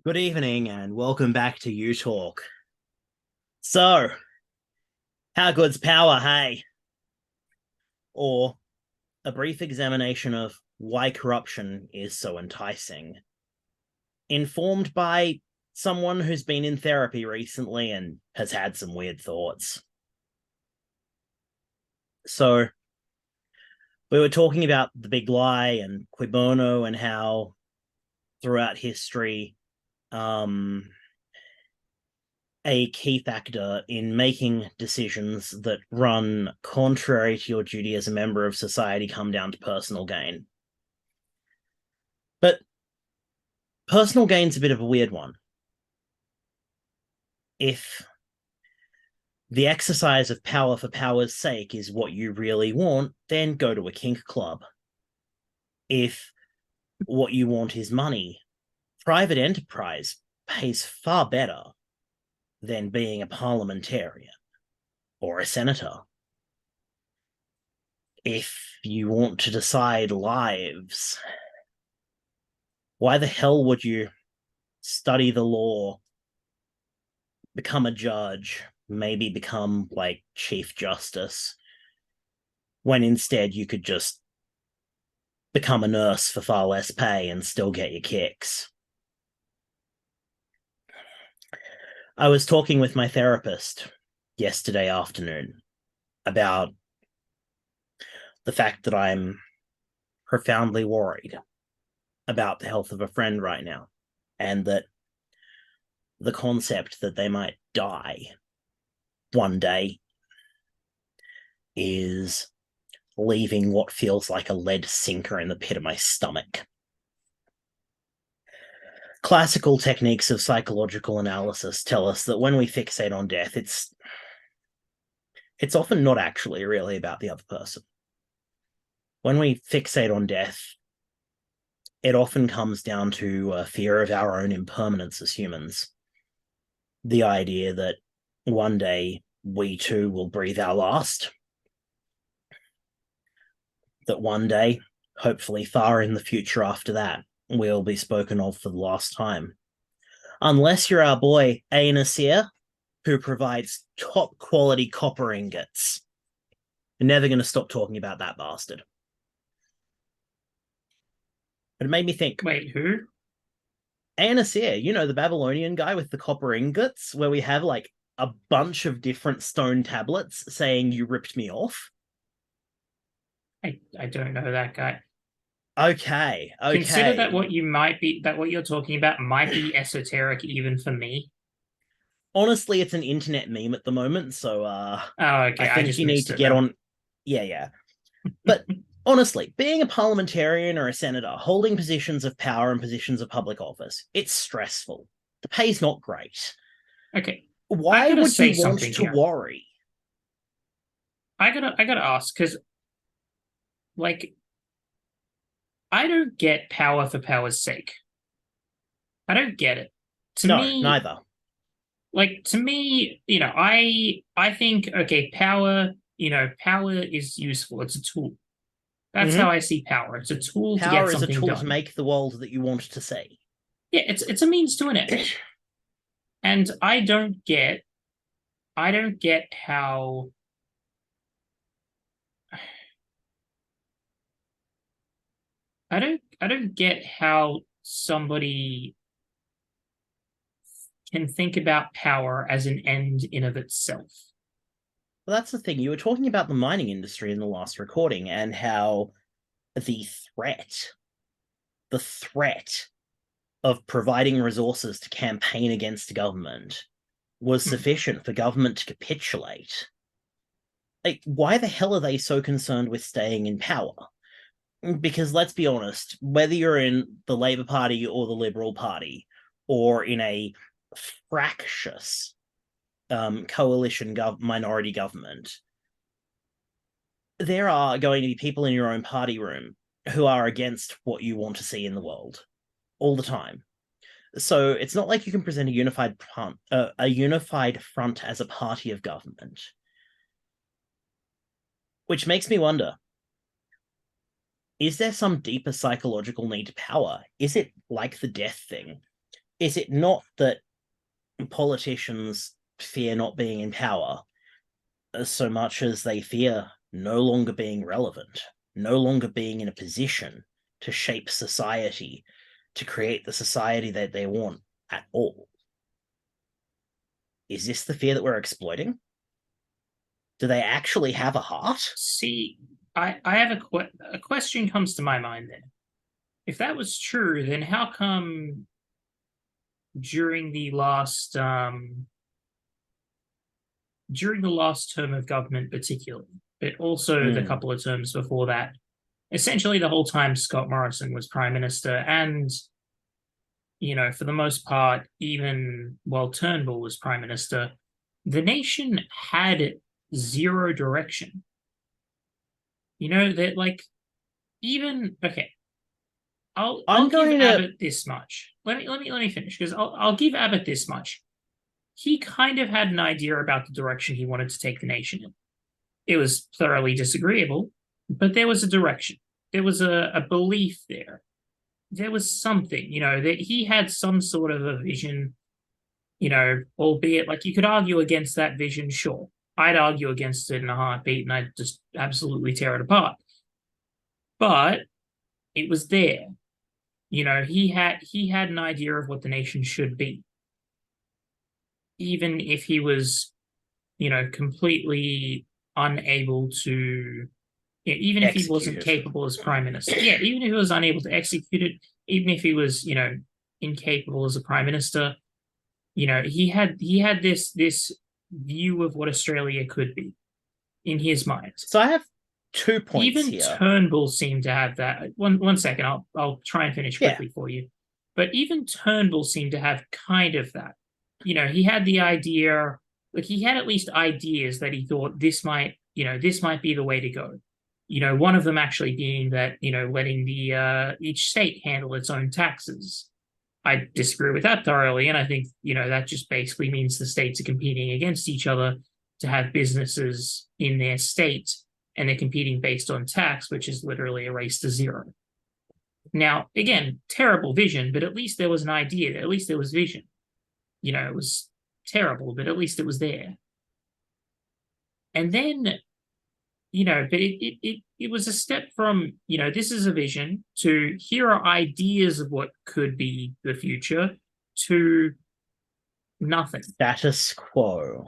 Good evening and welcome back to You Talk. So, how good's power, hey? Or a brief examination of why corruption is so enticing. Informed by someone who's been in therapy recently and has had some weird thoughts. So, we were talking about the big lie and cui bono and how throughout history, um, a key factor in making decisions that run contrary to your duty as a member of society come down to personal gain. But personal gain's a bit of a weird one. If the exercise of power for power's sake is what you really want, then go to a kink club. If what you want is money, private enterprise pays far better than being a parliamentarian or a senator. If you want to decide lives, why the hell would you study the law, become a judge, maybe become like Chief Justice, when instead you could just become a nurse for far less pay and still get your kicks? I was talking with my therapist yesterday afternoon about the fact that I'm profoundly worried about the health of a friend right now, and that the concept that they might die one day is leaving what feels like a lead sinker in the pit of my stomach. Classical techniques of psychological analysis tell us that when we fixate on death, it's often not actually really about the other person. When we fixate on death, it often comes down to a fear of our own impermanence as humans. The idea that one day we too will breathe our last. That one day, hopefully far in the future after that, we'll be spoken of for the last time. Unless you're our boy Anus here, who provides top quality copper ingots. We're never going to stop talking about that bastard. But it made me think. Wait, who? Anus here, you know, the Babylonian guy with the copper ingots, where we have like a bunch of different stone tablets saying you ripped me off. I don't know that guy. Okay, Consider that okay. what you're talking about might be esoteric even for me. Honestly, it's an internet meme at the moment, so Oh, I okay, I think just you need missed to it get then. on. Yeah, yeah. But honestly, being a parliamentarian or a senator, holding positions of power and positions of public office, it's stressful. The pay's not great. Okay, I Why gotta would you say want something to here. worry? I gotta ask because like I don't get power for power's sake. I don't get it. To No, me, neither. I think okay, power is useful. It's a tool. That's how Mm-hmm. I see power. It's a tool to get Power is a something tool to done. make the world that you want to see. Yeah, it's a means to an end. And I don't get I don't get how somebody can think about power as an end in of itself. Well, that's the thing. You were talking about the mining industry in the last recording and how the threat, the threat of providing resources to campaign against government was Hmm. sufficient for government to capitulate. Like, why the hell are they so concerned with staying in power? Because let's be honest, whether you're in the Labour Party or the Liberal Party, or in a fractious coalition minority government, there are going to be people in your own party room who are against what you want to see in the world all the time. So it's not like you can present a unified front as a party of government, which makes me wonder: is there some deeper psychological need to power? Is it like the death thing? is it not that politicians fear not being in power so much as they fear no longer being relevant, no longer being in a position to shape society, to create the society that they want at all? Is this the fear that we're exploiting? Do they actually have a heart? See, I have a question comes to my mind then. If that was true, then how come during the last term of government particularly, but also the couple of terms before that, essentially the whole time Scott Morrison was prime minister, and for the most part, even while Turnbull was prime minister, the nation had zero direction. That like even okay. I'll give Abbott this much. Let me finish because I'll give Abbott this much. He kind of had an idea about the direction he wanted to take the nation in. It was thoroughly disagreeable, but there was a direction. There was a belief there. There was something, that he had some sort of a vision, albeit like you could argue against that vision, sure. I'd argue against it in a heartbeat and I'd just absolutely tear it apart. But it was there. He had an idea of what the nation should be. Even if he was, completely unable to, even if he wasn't capable as prime minister. Yeah, even if he was unable to execute it, even if he was, incapable as a prime minister, he had this view of what Australia could be in his mind. So I have 2 points even here. Turnbull seemed to have that. One second, I'll try and finish quickly for you. But even Turnbull seemed to have kind of that. He had the idea, like he had at least ideas that he thought this might be the way to go. One of them actually being that, letting the each state handle its own taxes. I disagree with that thoroughly, and I think, that just basically means the states are competing against each other to have businesses in their state, and they're competing based on tax, which is literally a race to zero. Now, again, terrible vision, but at least there was an idea. At least there was vision. It was terrible, but at least it was there. And then, but it was a step from, this is a vision, to here are ideas of what could be the future, to nothing. Status quo.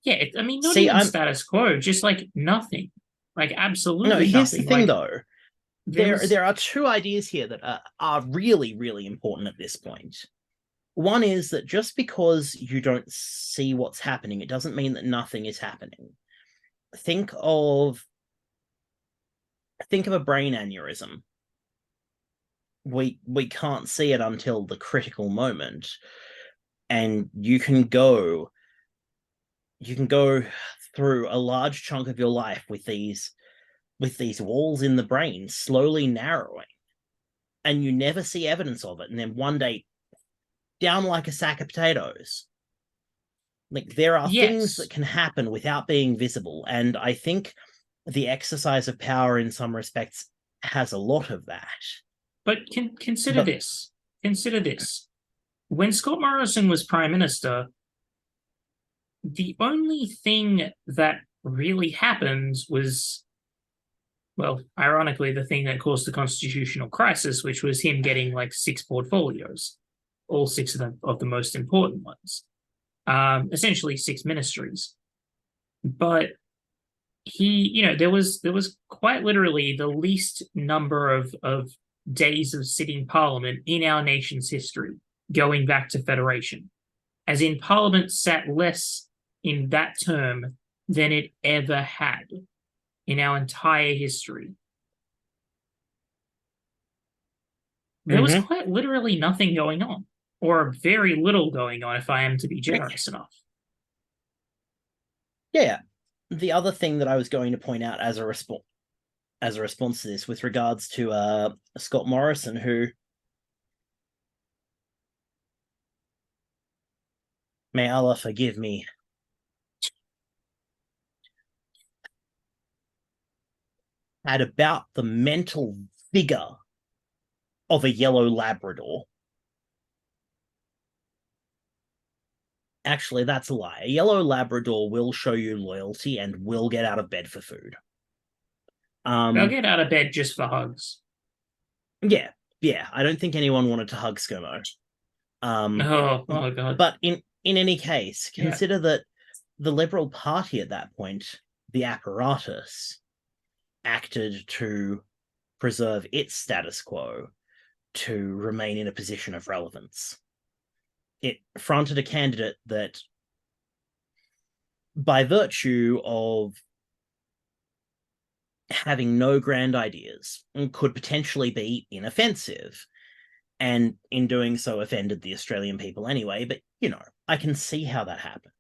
Yeah, not even status quo, just like nothing. Like absolutely nothing. No, here's the thing, like, though. There are two ideas here that are really, really important at this point. One is that just because you don't see what's happening, it doesn't mean that nothing is happening. Think of a brain aneurysm. We can't see it until the critical moment, and you can go through a large chunk of your life with these walls in the brain slowly narrowing, and you never see evidence of it, and then one day, down like a sack of potatoes. Like, there are things that can happen without being visible, and I think the exercise of power in some respects has a lot of that. But consider this. Consider this. When Scott Morrison was prime minister, the only thing that really happened was, well, ironically, the thing that caused the constitutional crisis, which was him getting like 6 portfolios, all 6 of the most important ones, essentially 6 ministries. But he, there was quite literally the least number of days of sitting parliament in our nation's history, going back to federation, as in parliament sat less in that term than it ever had in our entire history. There was quite literally nothing going on, or very little going on, if I am to be generous enough. Yeah. The other thing that I was going to point out as a response to this, with regards to Scott Morrison, who, may Allah forgive me, had about the mental vigor of a yellow Labrador. Actually, that's a lie. A yellow Labrador will show you loyalty and will get out of bed for food. They'll get out of bed just for hugs. Yeah, yeah. I don't think anyone wanted to hug Skirmo. Oh God. But in any case, Yeah. consider that the Liberal Party at that point, the apparatus, acted to preserve its status quo to remain in a position of relevance. It fronted a candidate that, by virtue of having no grand ideas, could potentially be inoffensive, and in doing so offended the Australian people anyway. But, I can see how that happened.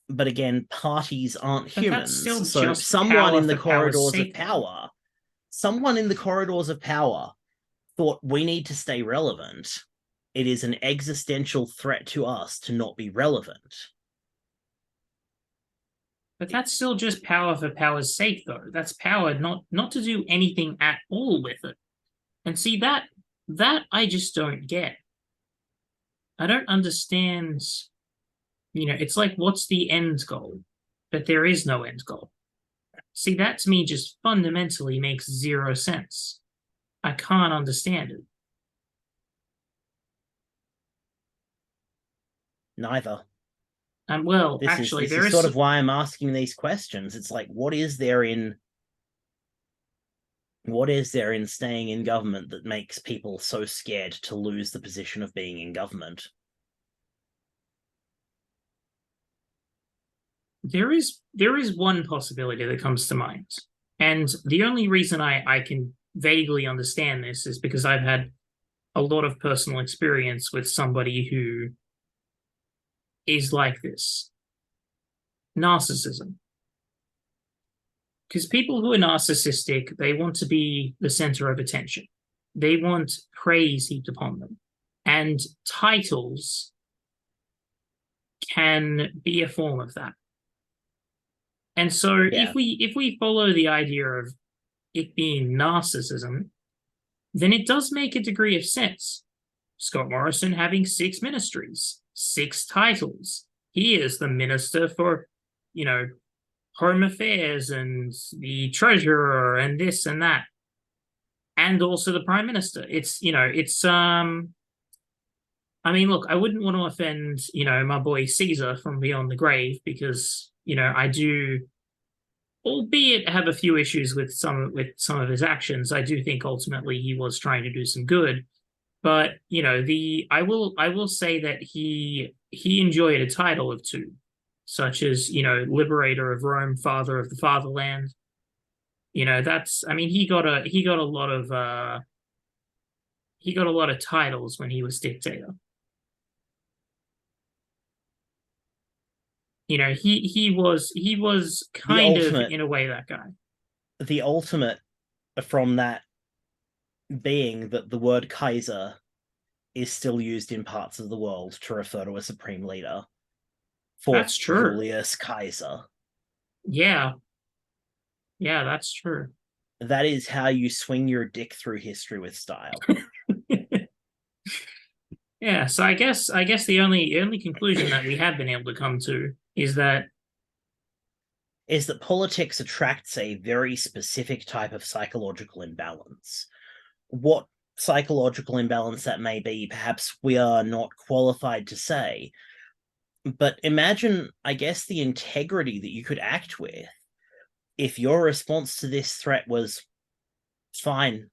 But again, parties aren't But that's still humans. So just power for power's sake. someone in the corridors of power thought we need to stay relevant. It is an existential threat to us to not be relevant. But that's still just power for power's sake, though. That's power not to do anything at all with it. And see that I just don't get. I don't understand. It's like, what's the end goal? But there is no end goal. See, that to me just fundamentally makes zero sense. I can't understand it. Neither. Well, This is actually, this there is is sort of why I'm asking these questions. It's like, what is there in staying in government that makes people so scared to lose the position of being in government? there is one possibility that comes to mind, and the only reason I can vaguely understand this is because I've had a lot of personal experience with somebody who is like this: narcissism. Because people who are narcissistic, they want to be the center of attention. They want praise heaped upon them. And titles can be a form of that. And so Yeah. if we follow the idea of it being narcissism, then it does make a degree of sense. Scott Morrison having 6 ministries, 6 titles. He is the minister for, home affairs and the treasurer and this and that, and also the prime minister. I mean, look, I wouldn't want to offend, my boy Caesar from Beyond the Grave, because, I do, albeit have a few issues with some of his actions. I do think ultimately he was trying to do some good. But, I will say that he enjoyed a title or two, such as, liberator of Rome, father of the fatherland. That's, I mean, he got a lot of titles when he was dictator. He was The kind of, ultimate in a way, that guy. the ultimate from that being that the word Kaiser is still used in parts of the world to refer to a supreme leader, for That's true. Julius Kaiser. Yeah. Yeah, that's true. That is how you swing your dick through history with style. Yeah, so I guess the only conclusion that we have been able to come to is that Politics attracts a very specific type of psychological imbalance. What psychological imbalance that may be, perhaps we are not qualified to say. But imagine, I guess, the integrity that you could act with if your response to this threat was, fine,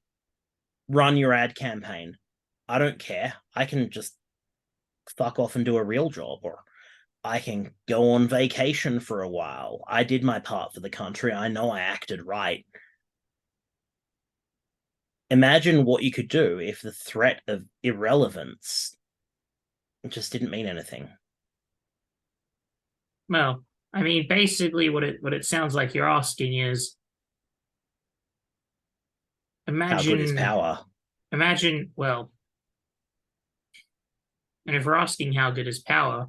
run your ad campaign. I don't care. I can just fuck off and do a real job, or I can go on vacation for a while. I did my part for the country. I know I acted right. Imagine what you could do if the threat of irrelevance just didn't mean anything. well, I mean, basically what it sounds like you're asking is, How good is imagine power? imagine well, and if we're asking how good is power,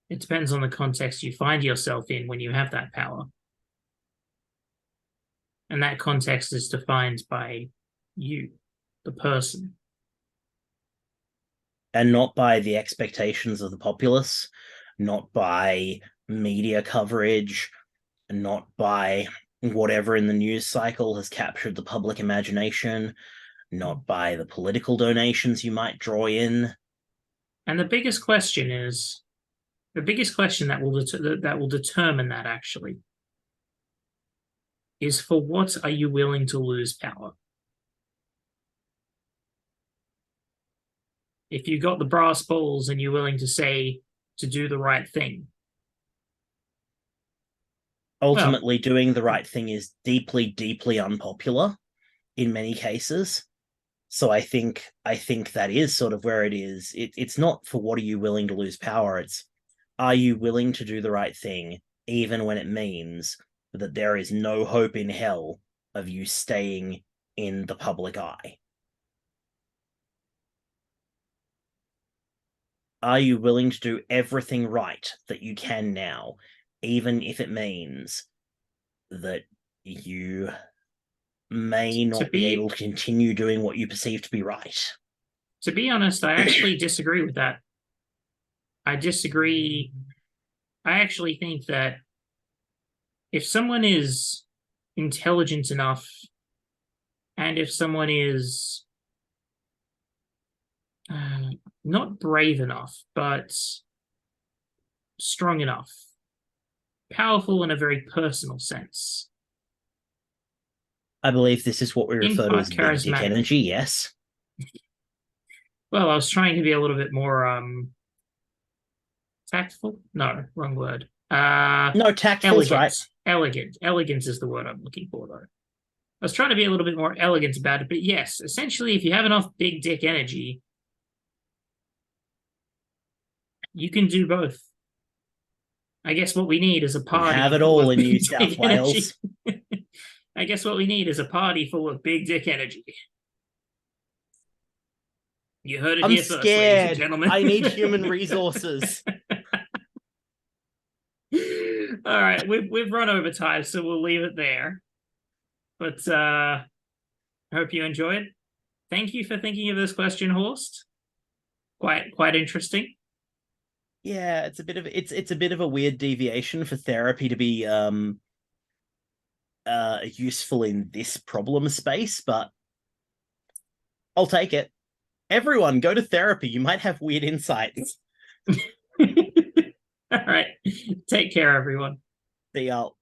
it depends on the context you find yourself in when you have that power. And that context is defined by you, the person. and not by the expectations of the populace, not by media coverage, not by whatever in the news cycle has captured the public imagination, not by the political donations you might draw in. And the biggest question that will determine that actually is, for what are you willing to lose power? If you got the brass balls and you're willing to say to do the right thing, Ultimately, doing the right thing is deeply, deeply unpopular in many cases. So I think that is sort of where it is. It's not for what are you willing to lose power. It's, are you willing to do the right thing, even when it means that there is no hope in hell of you staying in the public eye? Are you willing to do everything right that you can now, even if it means that you may not be able to continue doing what you perceive to be right? To be honest, I actually disagree with that. I disagree. I actually think that if someone is intelligent enough, and if someone is not brave enough, but strong enough, powerful in a very personal sense, I believe this is what we in refer to part as big dick charismatic. energy, yes. Well, I was trying to be a little bit more tactful. No, wrong word. No, tactful's Elegant. right. Elegant. Elegance is the word I'm looking for, though. I was trying to be a little bit more elegant about it, but yes, essentially, if you have enough big dick energy, you can do both. I guess what we need is a We have party it full all of in New big South dick energy. Wales. I guess what we need is a party full of big dick energy. You heard it I'm here first, ladies and scared. gentlemen. I need human resources. All right, we've run over time, so we'll leave it there. But I hope you enjoyed. Thank you for thinking of this question, Horst. Quite interesting. Yeah, it's a bit of a weird deviation for therapy to be useful in this problem space, but I'll take it. Everyone go to therapy. You might have weird insights. All right. Take care, everyone. See y'all.